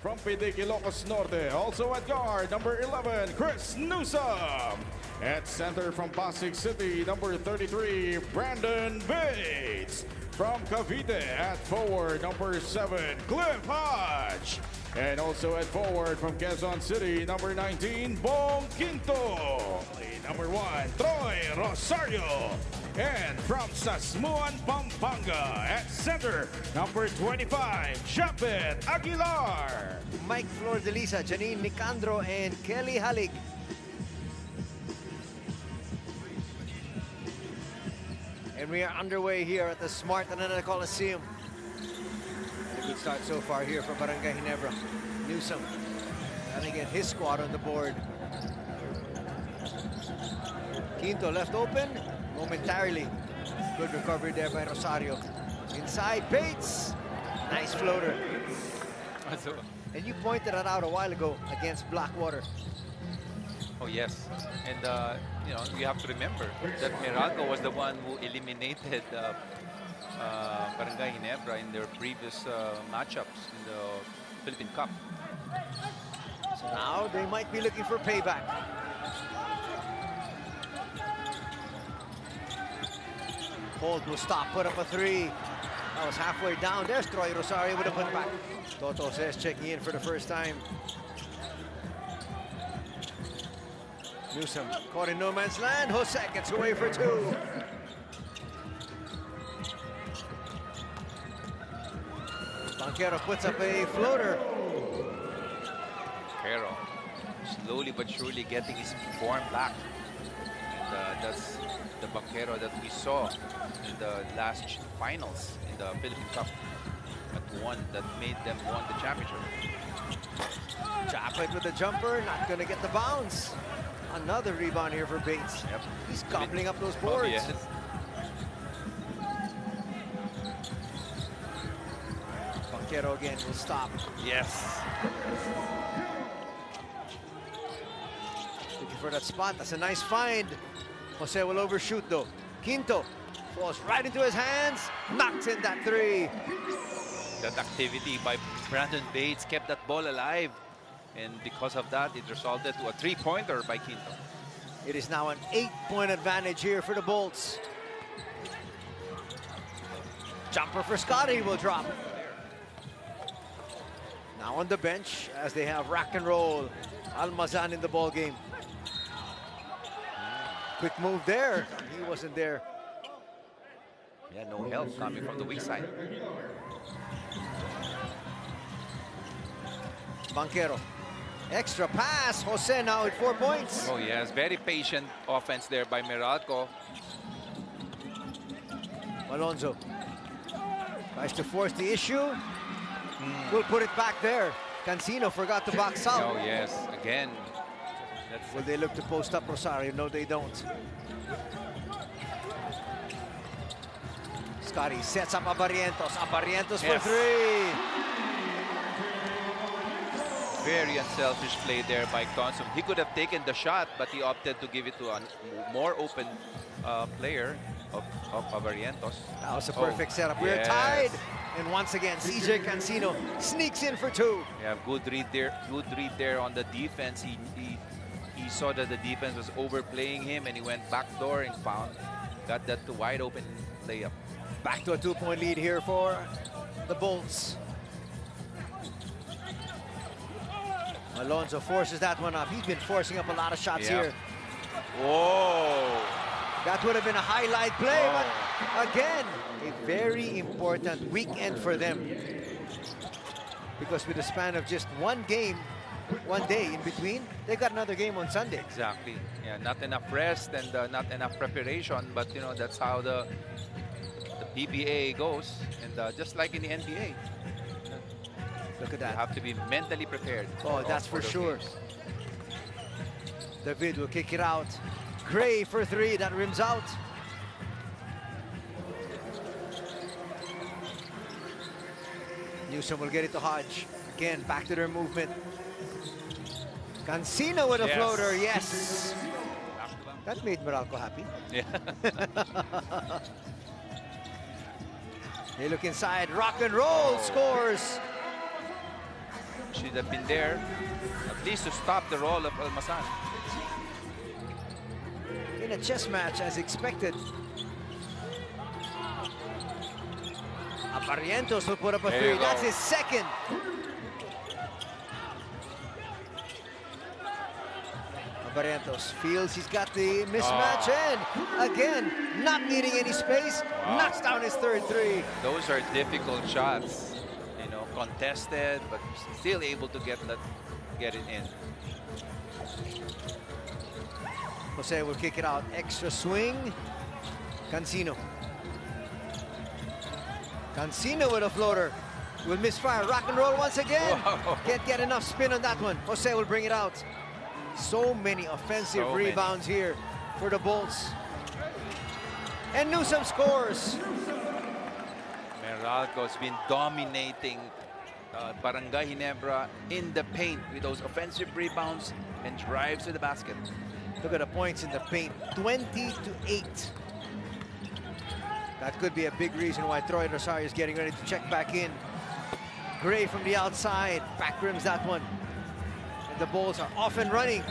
from PBA Ilocos Norte. Also at guard, number 11, Chris Newsom. At center from Pasig City, number 33, Brandon Bates. From Cavite at forward, number 7, Cliff Hodge. And also at forward from Quezon City, number 19, Bong Quinto. Number 1, Troy Rosario. And from Sasmuan, Pampanga, at center, number 25, Japet Aguilar. Mike Flordelisa, Janine Nicandro, and Kelly Halig. And we are underway here at the Smart Anana Coliseum. A good start so far here for Barangay Ginebra. Newsom trying to get his squad on the board. Quinto left open momentarily. Good recovery there by Rosario. Inside, Bates. Nice floater. And you pointed that out a while ago against Blackwater. Oh, yes. And, you know, you have to remember that Meralco was the one who eliminated Barangay Ginebra in their previous matchups in the Philippine Cup. So now they might be looking for payback. Holt will stop, put up a 3. That was halfway down. There's Troy Rosario with a put back. Toto says checking in for the first time. Newsom caught in no man's land. Jose gets away for 2. Banquero puts up a floater. Banquero slowly but surely getting his form back. And that's the Banquero that we saw in the last finals in the Philippine Cup. That made them won the championship. Japet with the jumper, not gonna get the bounce. Another rebound here for Bates. Yep. He's gobbling up those boards. Oh, yes. Banquero again will stop. Yes. Looking for that spot. That's a nice find. Jose will overshoot though. Quinto falls right into his hands. Knocks in that 3. That activity by Brandon Bates kept that ball alive. And because of that, it resulted to a 3-pointer by Quinto. It is now an 8-point advantage here for the Bolts. Jumper for Scotty will drop. Now on the bench as they have rack and roll. Almazan in the ball game. Quick move there. He wasn't there. Yeah, no help coming from the weak side. Banquero. Extra pass. Jose now at 4 points. Oh, yes. Very patient offense there by Meralco. Alonzo tries to force the issue. We'll put it back there. Cancino forgot to box out. Oh, yes. Again. Will they look to post up Rosario? No, they don't. Scotty sets up Abarientos. Abarientos for 3. Very unselfish play there by Thompson. He could have taken the shot, but he opted to give it to a more open player of Abarientos. That was a perfect setup. We're tied. And once again, CJ Cancino sneaks in for 2. Yeah, good read there. Good read there on the defense. He saw that the defense was overplaying him, and he went backdoor and got that to wide open layup. Back to a 2-point lead here for the Bolts. Alonzo forces that one up. He's been forcing up a lot of shots here. Whoa! That would have been a highlight play, but again, a very important weekend for them. Because with a span of just one game, one day in between, they got another game on Sunday. Exactly. Yeah, not enough rest and not enough preparation, but you know, that's how the PBA goes, and just like in the NBA. Look at that. You have to be mentally prepared. Oh, that's for sure. David will kick it out. Gray for 3, that rims out. Newsom will get it to Hodge. Again, back to their movement. Cancino with a floater, yes. That made Meralco happy. Yeah. They look inside, rock and roll, scores. should have been there, at least to stop the roll of Almasan. In a chess match, as expected. Barrientos will put up a There three. you go. That's his second. Barrientos feels he's got the mismatch and again, not needing any space, knocks down his third three. Those are difficult shots, you know, contested, but still able to get it in. Jose will kick it out. Extra swing. Cancino. Cancino with a floater. Will misfire. Rock and roll once again. Whoa. Can't get enough spin on that one. Jose will bring it out. So many offensive rebounds here for the Bolts. And Newsome scores. Meralco has been dominating Barangay Ginebra in the paint with those offensive rebounds and drives to the basket. Look at the points in the paint. 20-8. That could be a big reason why Troy Rosario is getting ready to check back in. Gray from the outside. Back rims that one. And the Bolts are off and running.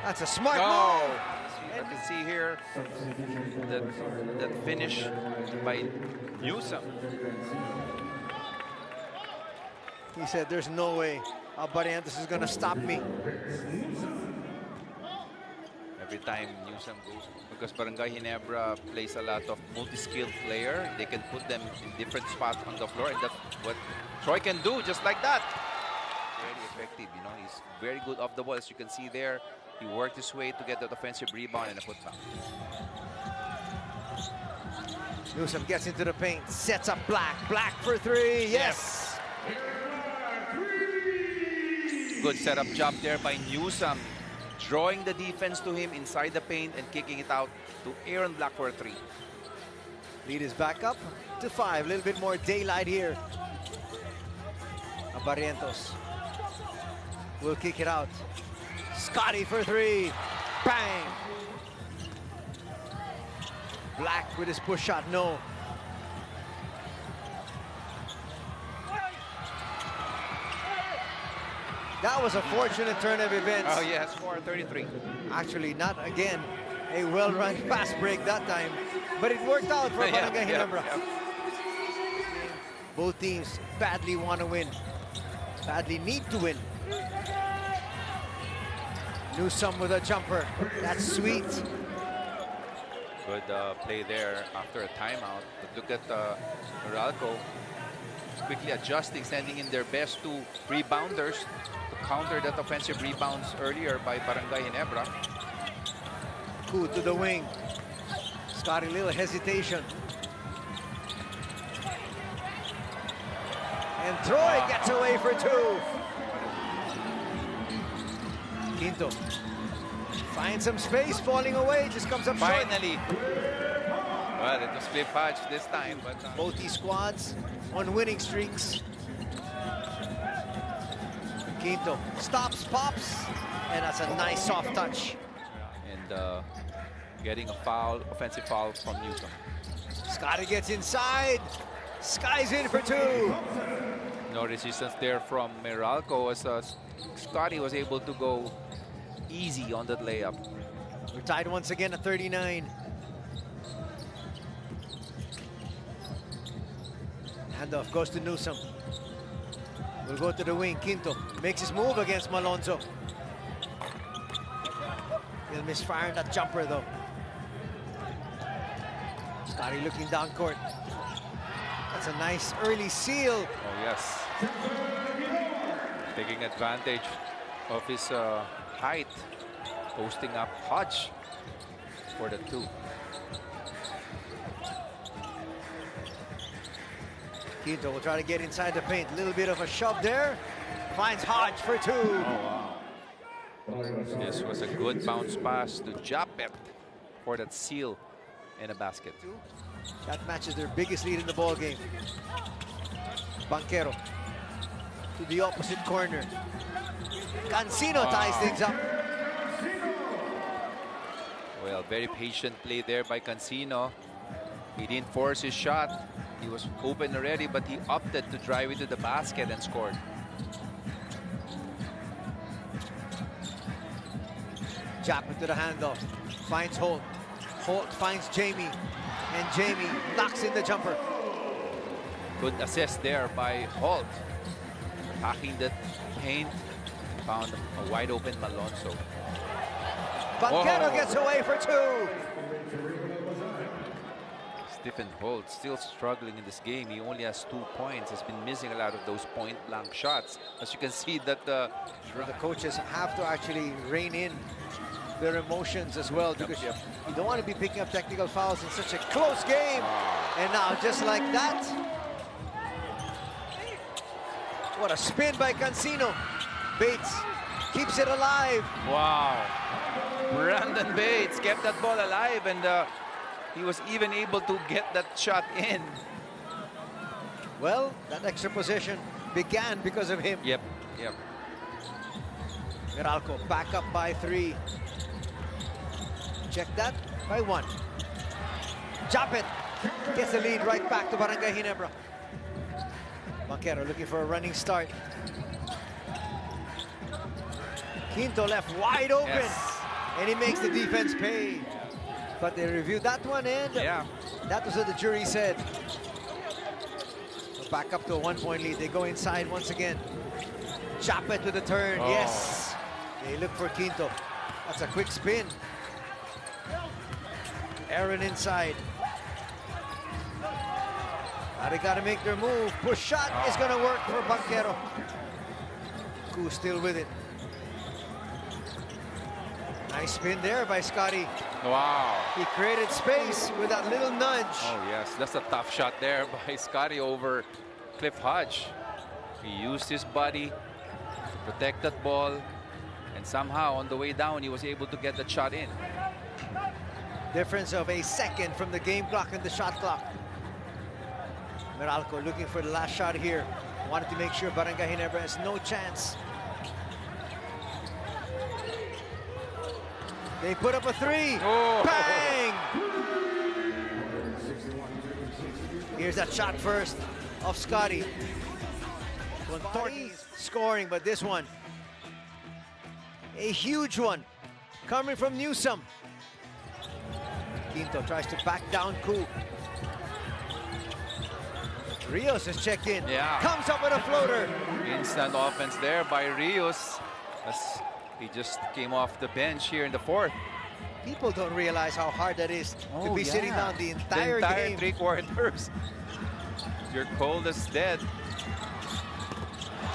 That's a smart move. I can see here that finish by Newsome. He said, there's no way Barrientos is going to stop me. Every time Newsome goes, because Barangay Ginebra plays a lot of multi-skilled player, they can put them in different spots on the floor, and that's what Troy can do, just like that. Very effective, you know, he's very good off the ball, as you can see there. He worked his way to get that offensive rebound and a putback. Newsome gets into the paint, sets up Black. Black for three, yes! Good setup job there by Newsome, drawing the defense to him inside the paint and kicking it out to Aaron Black for a three. Lead is back up to 5. A little bit more daylight here. Barrientos will kick it out. Scotty for three. Bang! Black with his push shot, no. That was a fortunate turn of events. Oh yeah, score 33. Actually, not again a well-run fast break that time, but it worked out for Barangay Ginebra. Both teams badly want to win, badly need to win. Newsome with a jumper. That's sweet. Good play there after a timeout. But look at Meralco quickly adjusting, sending in their best two rebounders to counter that offensive rebounds earlier by Barangay Ginebra. Coup to the wing. Scotty, little hesitation. And Troy gets away for two. Quinto finds some space, falling away, just comes up short. Finally. Well, it was flip patch this time, but Both these squads on winning streaks. Quinto stops, pops, and that's a nice soft touch. and getting a foul, offensive foul from Newsome. Scotty gets inside. Sky's in for two. No resistance there from Meralco as Scotty was able to go easy on that layup. We're tied once again at 39. Handoff goes to Newsome. Will go to the wing. Quinto makes his move against Malonzo. He'll misfire that jumper though. Scotty looking down court. That's a nice early seal. Oh yes. Taking advantage of his height. Posting up Hodge for the two. Quinto will try to get inside the paint. A little bit of a shove there. Finds Hodge for two. Oh, wow. This was a good bounce pass to Japet for that seal in a basket. That matches their biggest lead in the ball game. Banquero to the opposite corner. Cancino ties things up. Well, very patient play there by Cancino. He didn't force his shot. He was open already, but he opted to drive into the basket and scored. Jap into the handoff. Finds Holt. Holt finds Jamie. And Jamie knocks in the jumper. Good assist there by Holt. Hacking the paint. Found a wide open Malonzo. Banquero gets away for 2. Stephen Holt still struggling in this game. He only has 2 points. He's been missing a lot of those point-blank shots. As you can see that the coaches have to actually rein in their emotions as well, because you don't want to be picking up technical fouls in such a close game. And now, just like that, what a spin by Cancino. Bates keeps it alive. Wow. Brandon Bates kept that ball alive, and he was even able to get that shot in. Well, that extra possession began because of him. Yep. Meralco back up by 3. Check that, by 1. Japet gets the lead right back to Barangay Ginebra. Banquero looking for a running start. Quinto left wide open. Yes. And he makes the defense pay. But they reviewed that one, and that was what the jury said. So back up to a 1-point lead. They go inside once again. Japet with the turn. Yes. They look for Quinto. That's a quick spin. Aaron inside. Now they got to make their move. Push shot is going to work for Banquero. Ku still with it. Nice spin there by Scotty. Wow. He created space with that little nudge. Oh, yes. That's a tough shot there by Scotty over Cliff Hodge. He used his body to protect that ball. And somehow, on the way down, he was able to get that shot in. Difference of a second from the game clock and the shot clock. Meralco looking for the last shot here. Wanted to make sure Barangay Ginebra has no chance. They put up a 3. Oh. Bang! Here's that shot first of Scotty. Contorti's scoring, but this one, a huge one, coming from Newsome. Quinto tries to back down Ku. Rios has checked in. Comes up with a floater. Instant offense there by Rios. As he just came off the bench here in the 4th. People don't realize how hard that is to be sitting down the entire game. 3 quarters. You're cold as dead.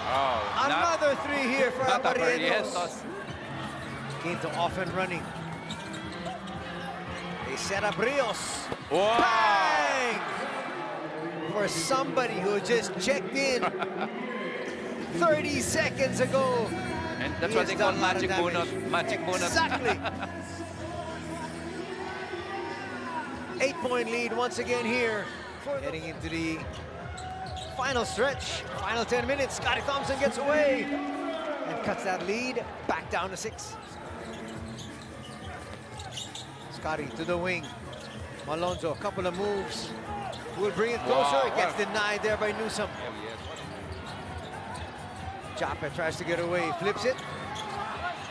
Oh, another 3 here for Barrientos. Barrientos. Quinto off and running. They set up Rios. Wow. Bang! For somebody who just checked in 30 seconds ago. And that's what they call magic bonus. Magic bonus. Exactly. 8-point lead once again here. Heading into the final stretch. Final 10 minutes. Scotty Thompson gets away and cuts that lead back down to 6. Scotty to the wing. Malonzo, a couple of moves. Will bring it closer. It gets denied there by Newsome. Japet tries to get away, flips it.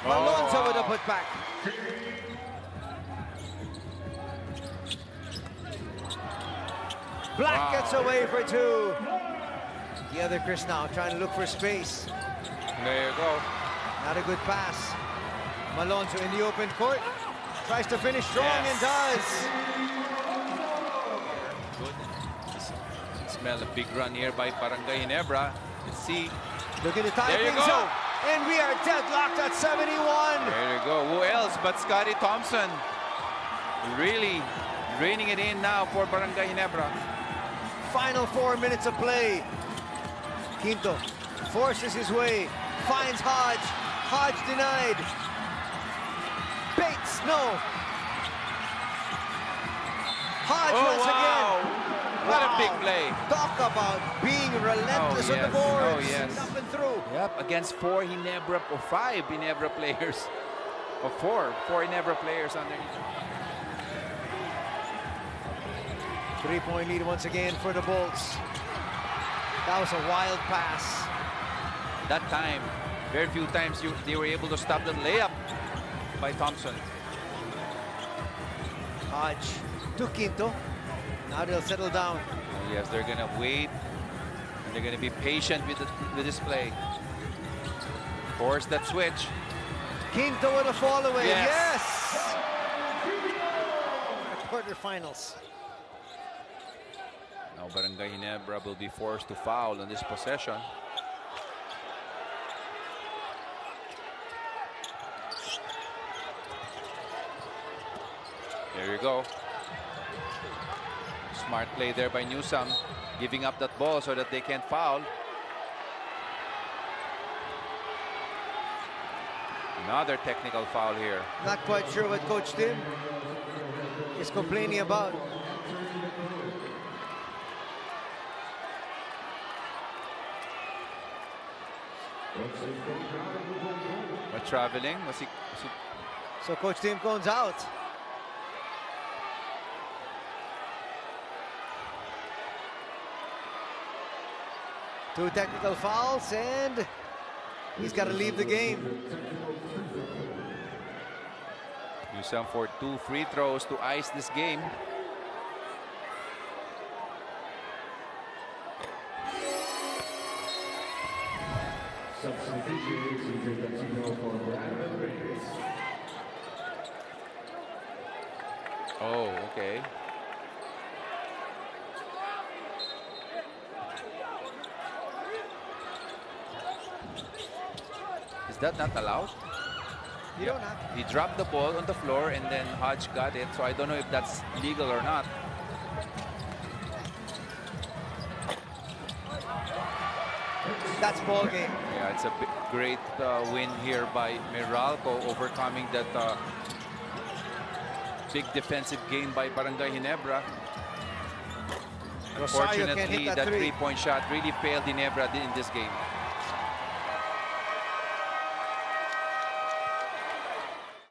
Malonzo with a putback. Black gets away for 2. The other Chris now trying to look for space. There you go. Not a good pass. Malonzo in the open court. Tries to finish strong and does. Good. Smell a big run here by Barangay Ginebra. Let's see. Looking to tie things up. And we are deadlocked at 71. There you go. Who else but Scotty Thompson? Really reining it in now for Barangay Ginebra. Final 4 minutes of play. Quinto forces his way. Finds Hodge. Hodge denied. Bates, no. Hodge once again. What a big play. Talk about being relentless on the boards. Oh, yes. Up and through. Yep, against 4 Ginebra, or 5 Ginebra players. Or 4 Ginebra players underneath. 3-point lead once again for the Bolts. That was a wild pass. That time, very few times they were able to stop the layup. by Thompson. Hodge to Quinto. Now they'll settle down. Oh, yes, they're gonna wait. And they're gonna be patient with this play. Force that switch. Quinto with a fall away. Yes. Yes! Quarterfinals. Now Barangay Ginebra will be forced to foul on this possession. There you go. Smart play there by Newsome, giving up that ball so that they can't foul. Another technical foul here. Not quite sure what Coach Tim is complaining about. But traveling, was he So Coach Tim cones out. Two technical fouls, and he's got to leave the game. Newsome for 2 free throws to ice this game. Oh, okay. Is that not allowed? You don't have. He dropped the ball on the floor and then Hodge got it, so I don't know if that's legal or not. That's ball game. Yeah, it's a great win here by Meralco, overcoming that big defensive game by Barangay Ginebra. Rosario can't Unfortunately, hit that that three. three-point shot really failed Ginebra in this game.